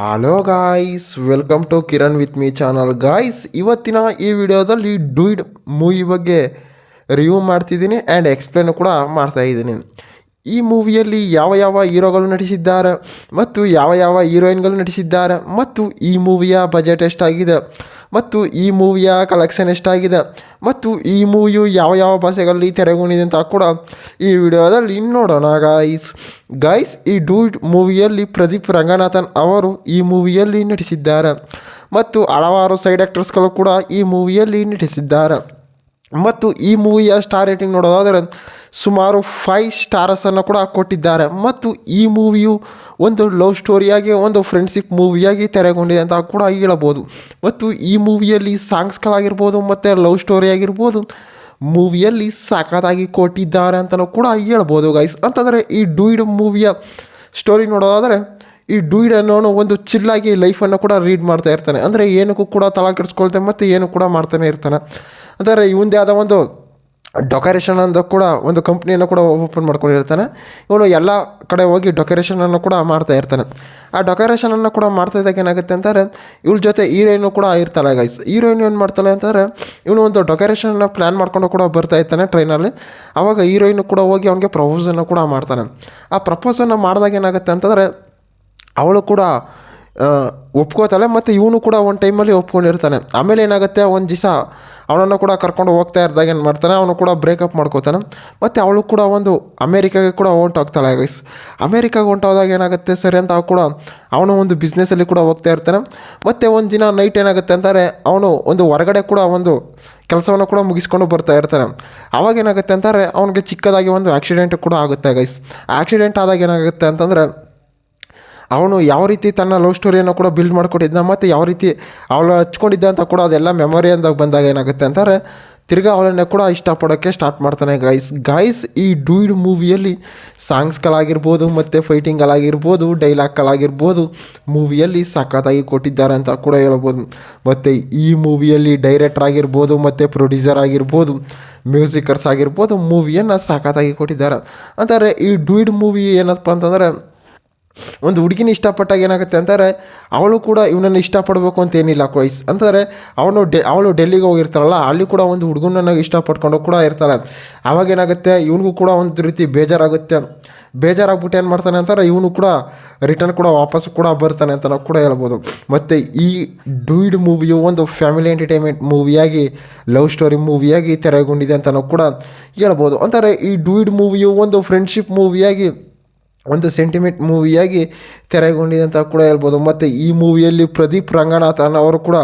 Hello guys, welcome to Kiran with me channel. Guys, ಇವತ್ತಿನ ಈ ವಿಡಿಯೋದಲ್ಲಿ ಡೂಯಿಡ್ ಮೂವಿ ಬಗ್ಗೆ ರಿವ್ಯೂ ಮಾಡ್ತಿದ್ದೀನಿ ಆ್ಯಂಡ್ ಎಕ್ಸ್ಪ್ಲೇನ್ ಕೂಡ ಮಾಡ್ತಾ ಇದ್ದೀನಿ. ಈ ಮೂವಿಯಲ್ಲಿ ಯಾವ ಯಾವ ಹೀರೋಗಳು ನಟಿಸಿದ್ದಾರೆ ಮತ್ತು ಯಾವ ಯಾವ ಹೀರೋಯಿನ್ಗಳು ನಟಿಸಿದ್ದಾರೆ ಮತ್ತು ಈ ಮೂವಿಯ ಬಜೆಟ್ ಎಷ್ಟಾಗಿದೆ ಮತ್ತು ಈ ಮೂವಿಯ ಕಲೆಕ್ಷನ್ ಎಷ್ಟಾಗಿದೆ ಮತ್ತು ಈ ಮೂವಿಯು ಯಾವ ಯಾವ ಭಾಷೆಗಳಲ್ಲಿ ತೆರೆಗೊಂಡಿದೆ ಅಂತ ಕೂಡ ಈ ವಿಡಿಯೋದಲ್ಲಿ ನೋಡೋಣ ಗೈಸ್. ಈ ಡೂಯಿಡ್ ಮೂವಿಯಲ್ಲಿ ಪ್ರದೀಪ್ ರಂಗನಾಥನ್ ಅವರು ಈ ಮೂವಿಯಲ್ಲಿ ನಟಿಸಿದ್ದಾರೆ ಮತ್ತು ಹಲವಾರು ಸೈಡ್ ಆ್ಯಕ್ಟರ್ಸ್ಗಳು ಕೂಡ ಈ ಮೂವಿಯಲ್ಲಿ ನಟಿಸಿದ್ದಾರೆ. ಮತ್ತು ಈ ಮೂವಿಯ ಸ್ಟಾರ್ ರೇಟಿಂಗ್ ನೋಡೋದಾದರೆ ಸುಮಾರು 5 ಸ್ಟಾರಸನ್ನು ಕೂಡ ಕೊಟ್ಟಿದ್ದಾರೆ. ಮತ್ತು ಈ ಮೂವಿಯು ಒಂದು ಲವ್ ಸ್ಟೋರಿಯಾಗಿ, ಒಂದು ಫ್ರೆಂಡ್ಶಿಪ್ ಮೂವಿಯಾಗಿ ತೆರೆಗೊಂಡಿದೆ ಅಂತ ಕೂಡ ಹೇಳಬಹುದು. ಮತ್ತು ಈ ಮೂವಿಯಲ್ಲಿ ಸಾಂಗ್ಸ್ಗಳಾಗಿರ್ಬೋದು ಮತ್ತು ಲವ್ ಸ್ಟೋರಿ ಆಗಿರ್ಬೋದು ಮೂವಿಯಲ್ಲಿ ಸಖತ್ತಾಗಿ ಕೊಟ್ಟಿದ್ದಾರೆ ಅಂತಲೂ ಕೂಡ ಹೇಳ್ಬೋದು ಗೈಸ್. ಅಂತಂದರೆ ಈ ಡೂಯಿಡ್ ಮೂವಿಯ ಸ್ಟೋರಿ ನೋಡೋದಾದರೆ, ಈ ಡೂಯಿಡ್ ಅನ್ನೋನು ಒಂದು ಚಿಲ್ಲಾಗಿ ಲೈಫನ್ನು ಕೂಡ ರೀಡ್ ಮಾಡ್ತಾ ಇರ್ತಾನೆ. ಅಂದರೆ ಏನಕ್ಕೂ ಕೂಡ ತಲೆ ಕೆಡಿಸ್ಕೊಳ್ತಾನೆ ಮತ್ತು ಏನು ಕೂಡ ಮಾಡ್ತಾನೆ ಇರ್ತಾನೆ. ಅಂದರೆ ಇವಂದೇ ಆದ ಒಂದು ಡೆಕೋರೇಷನ್ ಅಂತ ಕೂಡ ಒಂದು ಕಂಪ್ನಿಯನ್ನು ಕೂಡ ಓಪನ್ ಮಾಡ್ಕೊಂಡಿರ್ತಾನೆ. ಇವನು ಎಲ್ಲ ಕಡೆ ಹೋಗಿ ಡೆಕೋರೇಷನನ್ನು ಕೂಡ ಮಾಡ್ತಾ ಇರ್ತಾನೆ. ಆ ಡೆಕೋರೇಷನನ್ನು ಕೂಡ ಮಾಡ್ತಾ ಇದ್ದಾಗ ಏನಾಗುತ್ತೆ ಅಂತಂದರೆ, ಇವಳ ಜೊತೆ ಹೀರೋಯಿನು ಕೂಡ ಇರ್ತಾಳೆ ಗೈಸ್. ಹೀರೋಯಿನ್ ಏನು ಮಾಡ್ತಾಳೆ ಅಂತಂದರೆ, ಇವನು ಒಂದು ಡೆಕೋರೇಷನ್ನ ಪ್ಲ್ಯಾನ್ ಮಾಡ್ಕೊಂಡು ಕೂಡ ಬರ್ತಾ ಇರ್ತಾನೆ ಟ್ರೈನಲ್ಲಿ. ಆವಾಗ ಹೀರೋಯಿನು ಕೂಡ ಹೋಗಿ ಅವನಿಗೆ ಪ್ರಪೋಸನ್ನು ಕೂಡ ಮಾಡ್ತಾನೆ. ಆ ಪ್ರಪೋಸನ್ನು ಮಾಡಿದಾಗ ಏನಾಗುತ್ತೆ ಅಂತಂದರೆ, ಅವಳು ಕೂಡ ಒಪ್ಕೋತಾಳೆ ಮತ್ತು ಇವನು ಕೂಡ ಒಂದು ಟೈಮಲ್ಲಿ ಒಪ್ಕೊಂಡಿರ್ತಾನೆ. ಆಮೇಲೆ ಏನಾಗುತ್ತೆ, ಒಂದು ದಿವಸ ಅವನನ್ನು ಕೂಡ ಕರ್ಕೊಂಡು ಹೋಗ್ತಾ ಇದ್ದಾಗ ಏನು ಮಾಡ್ತಾನೆ, ಅವನು ಕೂಡ ಬ್ರೇಕಪ್ ಮಾಡ್ಕೋತಾನೆ. ಮತ್ತು ಅವಳು ಕೂಡ ಒಂದು ಅಮೇರಿಕಾಗೆ ಕೂಡ ಹೊಂಟೋಗ್ತಾಳೆ ಗೈಸ್. ಅಮೇರಿಕಾಗೆ ಹೊಂಟೋದಾಗ ಏನಾಗುತ್ತೆ ಸರಿ ಅಂತ ಕೂಡ ಅವನು ಒಂದು ಬಿಸ್ನೆಸ್ಸಲ್ಲಿ ಕೂಡ ಹೋಗ್ತಾ ಇರ್ತಾನೆ. ಮತ್ತು ಒಂದು ದಿನ ನೈಟ್ ಏನಾಗುತ್ತೆ ಅಂತಾರೆ, ಅವನು ಒಂದು ಹೊರಗಡೆ ಕೂಡ ಒಂದು ಕೆಲಸವನ್ನು ಕೂಡ ಮುಗಿಸ್ಕೊಂಡು ಬರ್ತಾ ಇರ್ತಾನೆ. ಆವಾಗ ಏನಾಗುತ್ತೆ ಅಂತಾರೆ, ಅವನಿಗೆ ಚಿಕ್ಕದಾಗಿ ಒಂದು ಆಕ್ಸಿಡೆಂಟ್ ಕೂಡ ಆಗುತ್ತೆ ಗೈಸ್. ಆಕ್ಸಿಡೆಂಟ್ ಆದಾಗ ಏನಾಗುತ್ತೆ ಅಂತಂದರೆ, ಅವನು ಯಾವ ರೀತಿ ತನ್ನ ಲವ್ ಸ್ಟೋರಿಯನ್ನು ಕೂಡ ಬಿಲ್ಡ್ ಮಾಡಿಕೊಟ್ಟಿದ್ದ ಮತ್ತು ಯಾವ ರೀತಿ ಅವಳು ಹಚ್ಕೊಂಡಿದ್ದ ಅಂತ ಕೂಡ ಅದೆಲ್ಲ ಮೆಮೊರಿ ಅಂದಾಗ ಬಂದಾಗ ಏನಾಗುತ್ತೆ ಅಂತಾರೆ, ತಿರ್ಗಾ ಅವಳನ್ನೇ ಕೂಡ ಇಷ್ಟಪಡೋಕ್ಕೆ ಸ್ಟಾರ್ಟ್ ಮಾಡ್ತಾನೆ ಗೈಸ್. ಈ ಡೂಯಿಡ್ ಮೂವಿಯಲ್ಲಿ ಸಾಂಗ್ಸ್ಗಳಾಗಿರ್ಬೋದು ಮತ್ತು ಫೈಟಿಂಗ್ಗಳಾಗಿರ್ಬೋದು, ಡೈಲಾಗ್ಗಳಾಗಿರ್ಬೋದು ಮೂವಿಯಲ್ಲಿ ಸಖತ್ತಾಗಿ ಕೊಟ್ಟಿದ್ದಾರೆ ಅಂತ ಕೂಡ ಹೇಳ್ಬೋದು. ಮತ್ತು ಈ ಮೂವಿಯಲ್ಲಿ ಡೈರೆಕ್ಟರ್ ಆಗಿರ್ಬೋದು ಮತ್ತು ಪ್ರೊಡ್ಯೂಸರ್ ಆಗಿರ್ಬೋದು, ಮ್ಯೂಸಿಕರ್ಸ್ ಆಗಿರ್ಬೋದು ಮೂವಿಯನ್ನು ಸಖತ್ತಾಗಿ ಕೊಟ್ಟಿದ್ದಾರೆ. ಅಂತಾರೆ ಈ ಡೂಯಿಡ್ ಮೂವಿ ಏನಪ್ಪ ಅಂತಂದರೆ, ಒಂದು ಹುಡುಗಿನ ಇಷ್ಟಪಟ್ಟಾಗ ಏನಾಗುತ್ತೆ ಅಂತಾರೆ, ಅವಳು ಕೂಡ ಇವನನ್ನು ಇಷ್ಟಪಡಬೇಕು ಅಂತೇನಿಲ್ಲ ಗೈಸ್. ಅಂತಂದರೆ ಅವಳು ಡೆಲ್ಲಿಗೆ ಹೋಗಿರ್ತಾಳಲ್ಲ, ಅಲ್ಲಿ ಕೂಡ ಒಂದು ಹುಡುಗನನ್ನು ಇಷ್ಟಪಟ್ಕೊಂಡು ಕೂಡ ಇರ್ತಾಳೆ. ಆವಾಗ ಏನಾಗುತ್ತೆ, ಇವನಿಗೂ ಕೂಡ ಒಂದು ರೀತಿ ಬೇಜಾರಾಗ್ಬಿಟ್ಟು ಏನು ಮಾಡ್ತಾನೆ ಅಂತಾರೆ, ಇವನು ಕೂಡ ರಿಟರ್ನ್ ಕೂಡ ವಾಪಸ್ ಕೂಡ ಬರ್ತಾನೆ ಅಂತ ನಾವು ಕೂಡ ಹೇಳ್ಬೋದು. ಮತ್ತು ಈ ಡೂಯಿಡ್ ಮೂವಿಯು ಒಂದು ಫ್ಯಾಮಿಲಿ ಎಂಟರ್ಟೈನ್ಮೆಂಟ್ ಮೂವಿಯಾಗಿ, ಲವ್ ಸ್ಟೋರಿ ಮೂವಿಯಾಗಿ ತೆರೆಗೊಂಡಿದೆ ಅಂತ ನಾವು ಕೂಡ ಹೇಳ್ಬೋದು. ಅಂತಾರೆ ಈ ಡೂಯಿಡ್ ಮೂವಿಯು ಒಂದು ಫ್ರೆಂಡ್ಶಿಪ್ ಮೂವಿಯಾಗಿ, ಒಂದು ಸೆಂಟಿಮೆಂಟ್ ಮೂವಿಯಾಗಿ ತೆರೆಗೊಂಡಿದೆ ಅಂತ ಕೂಡ ಹೇಳ್ಬೋದು. ಮತ್ತು ಈ ಮೂವಿಯಲ್ಲಿ ಪ್ರದೀಪ್ ರಂಗನಾಥನ್ ಅವರು ಕೂಡ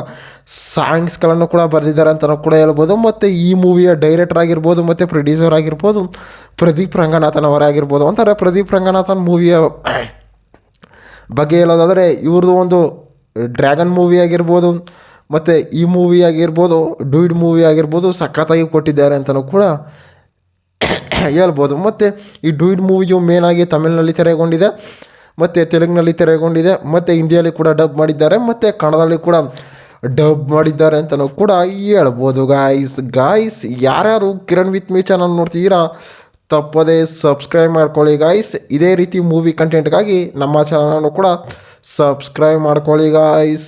ಸಾಂಗ್ಸ್ಗಳನ್ನು ಕೂಡ ಬರೆದಿದ್ದಾರೆ ಅಂತ ಕೂಡ ಹೇಳ್ಬೋದು. ಮತ್ತು ಈ ಮೂವಿಯ ಡೈರೆಕ್ಟರ್ ಆಗಿರ್ಬೋದು ಮತ್ತು ಪ್ರೊಡ್ಯೂಸರ್ ಆಗಿರ್ಬೋದು ಪ್ರದೀಪ್ ರಂಗನಾಥನ್ ಅವರಾಗಿರ್ಬೋದು. ಅಂತಾರೆ ಪ್ರದೀಪ್ ರಂಗನಾಥನ್ ಮೂವಿಯ ಬಗ್ಗೆ ಹೇಳೋದಾದರೆ, ಇವ್ರದ್ದು ಒಂದು ಡ್ರ್ಯಾಗನ್ ಮೂವಿ ಆಗಿರ್ಬೋದು ಮತ್ತು ಈ ಮೂವಿ ಆಗಿರ್ಬೋದು, ಡೂಯಿಡ್ ಮೂವಿ ಆಗಿರ್ಬೋದು ಸಖತ್ತಾಗಿ ಕೊಟ್ಟಿದ್ದಾರೆ ಅಂತಲೂ ಕೂಡ ಹೇಳ್ಬೋದು. ಮತ್ತು ಈ ಡೂಯಿಡ್ ಮೂವಿಯು ಮೇನಾಗಿ ತಮಿಳಿನಲ್ಲಿ ತೆರೆಗೊಂಡಿದೆ ಮತ್ತು ತೆಲುಗಿನಲ್ಲಿ ತೆರೆಗೊಂಡಿದೆ ಮತ್ತು ಹಿಂದಿಯಲ್ಲಿ ಕೂಡ ಡಬ್ ಮಾಡಿದ್ದಾರೆ ಮತ್ತು ಕನ್ನಡದಲ್ಲಿ ಕೂಡ ಡಬ್ ಮಾಡಿದ್ದಾರೆ ಅಂತಲೂ ಕೂಡ ಹೇಳ್ಬೋದು ಗಾಯ್ಸ್. ಯಾರ್ಯಾರು ಕಿರಣ್ ವಿತ್ ಮೀ ಚಾನಲ್ ನೋಡ್ತಿದ್ದೀರಾ ತಪ್ಪದೇ ಸಬ್ಸ್ಕ್ರೈಬ್ ಮಾಡ್ಕೊಳ್ಳಿ ಗಾಯ್ಸ್. ಇದೇ ರೀತಿ ಮೂವಿ ಕಂಟೆಂಟ್ಗಾಗಿ ನಮ್ಮ ಚಾನಲನ್ನು ಕೂಡ ಸಬ್ಸ್ಕ್ರೈಬ್ ಮಾಡ್ಕೊಳ್ಳಿ ಗಾಯ್ಸ್.